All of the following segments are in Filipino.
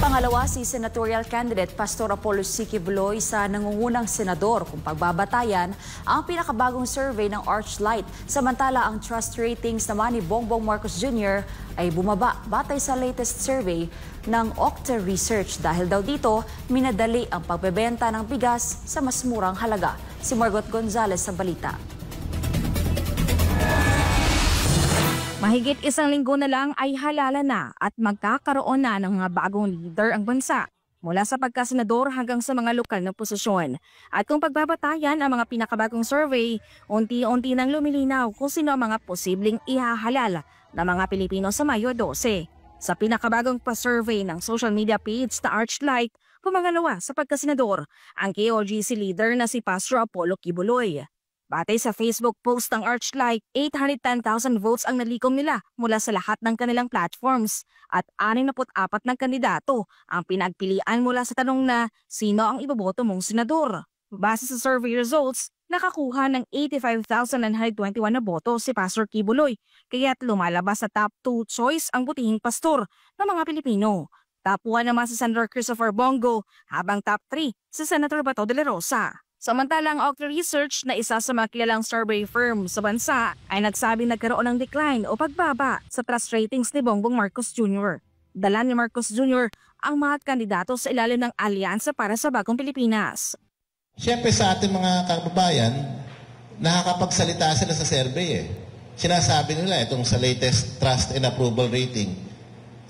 Pangalawa, si senatorial candidate Pastor Apollo C. Quiboloy sa nangungunang senador kung pagbabatayan ang pinakabagong survey ng Archlight. Samantala, ang trust ratings naman ni Bongbong Marcos Jr. ay bumaba batay sa latest survey ng Octa Research. Dahil daw dito, minadali ang pagbebenta ng bigas sa mas murang halaga. Si Margot Gonzalez sa balita. Mahigit isang linggo na lang ay halala na at magkakaroon na ng mga bagong leader ang bansa, mula sa pagkasenador hanggang sa mga lokal na posisyon. At kung pagbabatayan ang mga pinakabagong survey, unti-unti nang lumilinaw kung sino ang mga posibleng ihahalal ng mga Pilipino sa Mayo 12. Sa pinakabagong pa-survey ng social media page na Archlight, pumangalawa sa pagkasenador ang KOGC leader na si Pastor Apollo Quiboloy. Batay sa Facebook post ng Archlight, 810,000 votes ang nalikom nila mula sa lahat ng kanilang platforms at 64 na kandidato ang pinagpilian mula sa tanong na sino ang iboboto mong senador. Base sa survey results, nakakuha ng 85,921 na boto si Pastor Quiboloy, kaya't lumalabas sa top 2 choice ang butihing pastor ng mga Pilipino. Top 1 naman si Senator Christopher Bongo, habang top 3 si Senator Bato de la Rosa. Samantalang Octa Research na isa sa mga kilalang survey firm sa bansa ay nagsabing nagkaroon ng decline o pagbaba sa trust ratings ni Bongbong Marcos Jr. Dala ni Marcos Jr. ang mga kandidato sa ilalim ng Alyansa para sa Bagong Pilipinas. Siyempre sa ating mga kababayan, nakakapagsalita sila sa survey . Sinasabi nila itong sa latest trust and approval rating.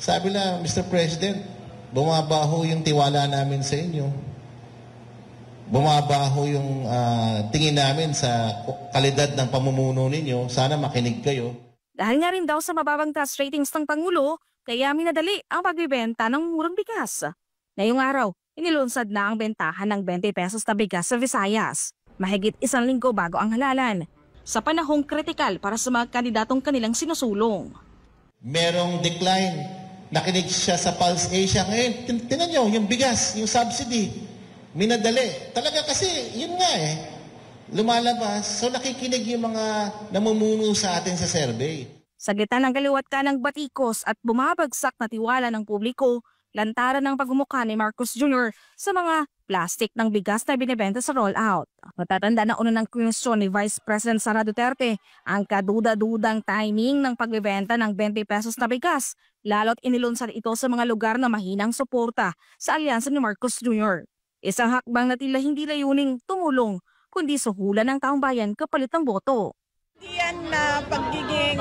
Sabi nila, Mr. President, bumabaho yung tiwala namin sa inyo. Bumabaho yung tingin namin sa kalidad ng pamumuno ninyo. Sana makinig kayo. Dahil nga rin daw sa mababang trust ratings ng Pangulo, kaya minadali ang pagbibenta ng murang bigas. Ngayong araw, inilunsad na ang bentahan ng 20 pesos na bigas sa Visayas. Mahigit isang linggo bago ang halalan. Sa panahong kritikal para sa mga kandidatong kanilang sinusulong. Merong decline. Nakinig siya sa Pulse Asia. Ngayon, tinan nyo, yung bigas, yung subsidy. Minadali. Talaga kasi, yun nga lumalabas. So nakikinig yung mga namumuno sa atin sa survey. Sa gitna ng kaliwat ka ng batikos at bumabagsak na tiwala ng publiko, lantaran ng pagmumukha ni Marcos Jr. sa mga plastic ng bigas na binibenta sa rollout. Matatanda na una ng kwestiyon ni Vice President Sara Duterte ang kaduda-dudang timing ng pagbibenta ng 20 pesos na bigas, lalo't inilunsad ito sa mga lugar na mahinang suporta sa alyansa ni Marcos Jr. Isang hakbang na tila hindi layuning tumulong, kundi suhulan ng taong bayan kapalit ng boto. Hindi yan na pagiging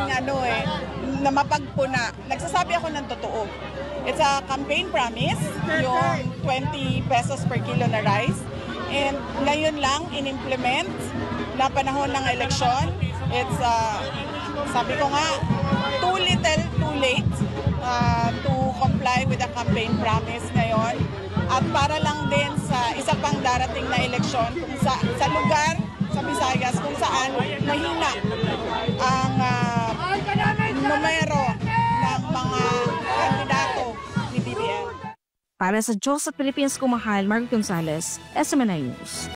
na mapagpuna. Nagsasabi ako ng totoo. It's a campaign promise, yung 20 pesos per kilo na rice. And ngayon lang in-implement na panahon ng eleksyon. It's, sabi ko nga, too little, too late to comply with the campaign promise ngayon. At para lang din sa isa pang darating na eleksyon sa lugar sa Visayas kung saan mahina ang numero ng mga kandidato ni BBM. Para sa Diyos at Philippines Kumahal, Margot Gonzalez, SMNI News.